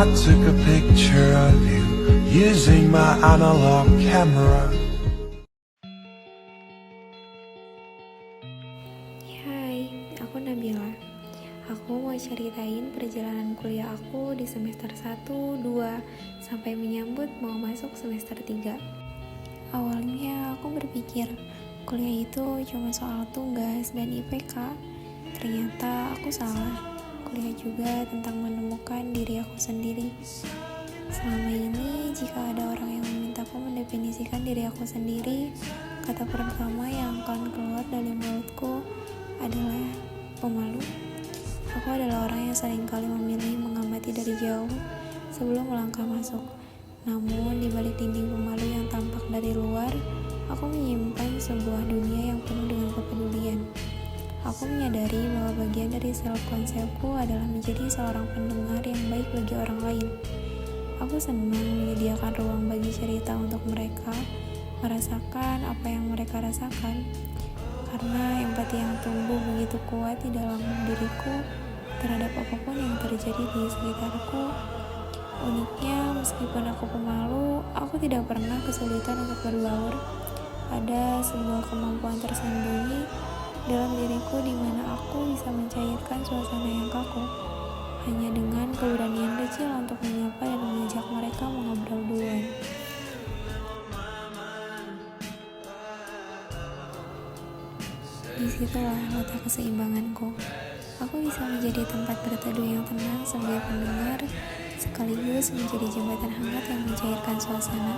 I took a picture of you using my analog camera. Hai, aku Nabila. Aku mau ceritain perjalanan kuliah aku di semester 1, 2, sampai menyambut mau masuk semester 3. Awalnya aku berpikir, kuliah itu cuma soal tugas dan IPK. Ternyata aku salah. Kuliah juga tentang menemukan diri aku sendiri. Selama ini, jika ada orang yang memintaku mendefinisikan diri aku sendiri, kata pertama yang akan keluar dari mulutku adalah pemalu. Aku adalah orang yang seringkali memilih mengamati dari jauh sebelum melangkah masuk. Namun, di balik dinding pemalu yang tampak dari luar, aku menyimpan sebuah dunia yang penuh dengan kepedulian. Aku menyadari bahwa bagian dari self-konsepku adalah menjadi seorang pendengar yang baik bagi orang lain. Aku senang menyediakan ruang bagi cerita untuk mereka merasakan apa yang mereka rasakan. Karena empati yang tumbuh begitu kuat di dalam diriku terhadap apapun yang terjadi di sekitarku. Uniknya, meskipun aku pemalu, aku tidak pernah kesulitan untuk berbaur. Ada sebuah kemampuan tersembunyi dalam diriku di mana aku bisa mencairkan suasana yang kaku hanya dengan keberanian kecil untuk menyapa dan mengajak mereka mengobrol duluan. Disitulah letak keseimbanganku. Aku bisa menjadi tempat berteduh yang tenang sebagai pendengar, sekaligus menjadi jembatan hangat yang mencairkan suasana.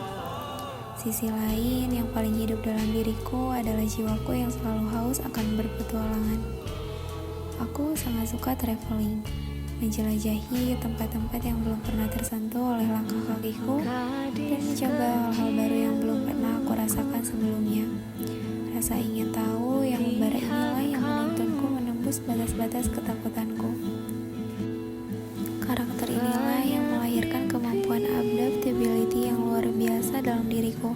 Sisi lain yang paling hidup dalam diriku adalah jiwaku yang selalu haus akan berpetualangan. Aku sangat suka traveling, menjelajahi tempat-tempat yang belum pernah tersentuh oleh langkah kakiku, dan mencoba hal-hal baru yang belum pernah aku rasakan sebelumnya. Rasa ingin tahu yang membara inilah yang menuntunku menembus batas-batas ketakutanku. Karakter inilah yang melahirkan kemampuan adaptability yang luar biasa dalam diriku.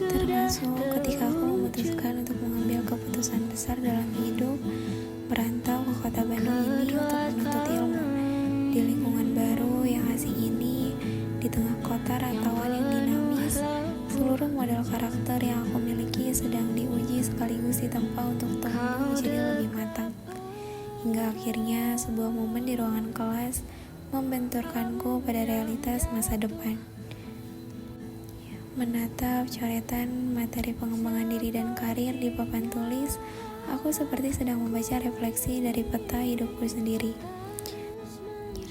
Termasuk ketika aku memutuskan untuk mengambil keputusan besar dalam hidup, merantau ke kota Bandung ini untuk menuntut ilmu. Di lingkungan baru yang asing ini, di tengah kota rantauan yang dinamis, seluruh model karakter yang aku miliki sedang diuji sekaligus ditempa untuk tumbuh menjadi lebih matang. Hingga akhirnya sebuah momen di ruangan kelas membenturkanku pada realitas masa depan. Menatap coretan materi pengembangan diri dan karir di papan tulis, aku seperti sedang membaca refleksi dari peta hidupku sendiri.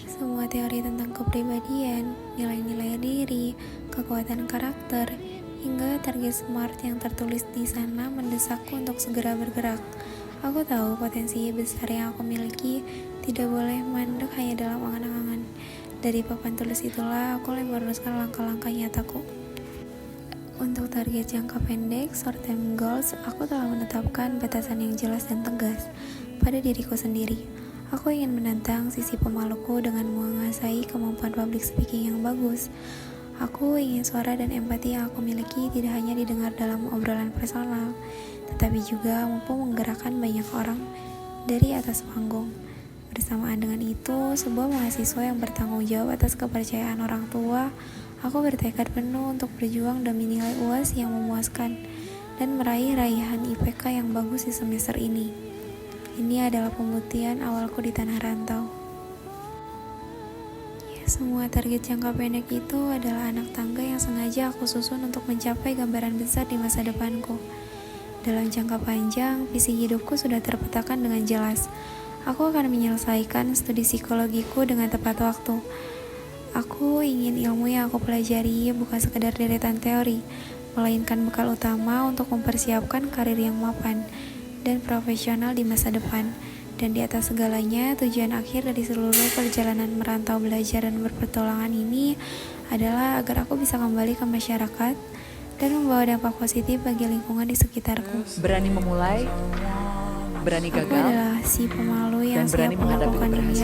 Semua teori tentang kepribadian, nilai-nilai diri, kekuatan karakter, hingga target SMART yang tertulis di sana mendesakku untuk segera bergerak. Aku tahu potensi besar yang aku miliki tidak boleh mandek hanya dalam angan-angan. Dari papan tulis itulah aku mulai meneruskan langkah-langkah nyataku. Untuk target jangka pendek, short term goals, aku telah menetapkan batasan yang jelas dan tegas pada diriku sendiri. Aku ingin menantang sisi pemaluku dengan menguasai kemampuan public speaking yang bagus. Aku ingin suara dan empati yang aku miliki tidak hanya didengar dalam obrolan personal, tetapi juga mampu menggerakkan banyak orang dari atas panggung. Bersamaan dengan itu, sebuah mahasiswa yang bertanggung jawab atas kepercayaan orang tua, aku bertekad penuh untuk berjuang demi nilai UAS yang memuaskan dan meraih raihan IPK yang bagus di semester ini. Ini adalah pembuktian awalku di tanah rantau. Semua target jangka pendek itu adalah anak tangga yang sengaja aku susun untuk mencapai gambaran besar di masa depanku. Dalam jangka panjang, visi hidupku sudah terpetakan dengan jelas. Aku akan menyelesaikan studi psikologiku dengan tepat waktu. Aku ingin ilmu yang aku pelajari bukan sekedar deretan teori, melainkan bekal utama untuk mempersiapkan karir yang mapan dan profesional di masa depan. Dan di atas segalanya, tujuan akhir dari seluruh perjalanan merantau belajar dan berpetualangan ini adalah agar aku bisa kembali ke masyarakat dan membawa dampak positif bagi lingkungan di sekitarku. Berani memulai, berani Aku gagal, adalah si pemalu yang dan berani siap menghadapi melakukan demi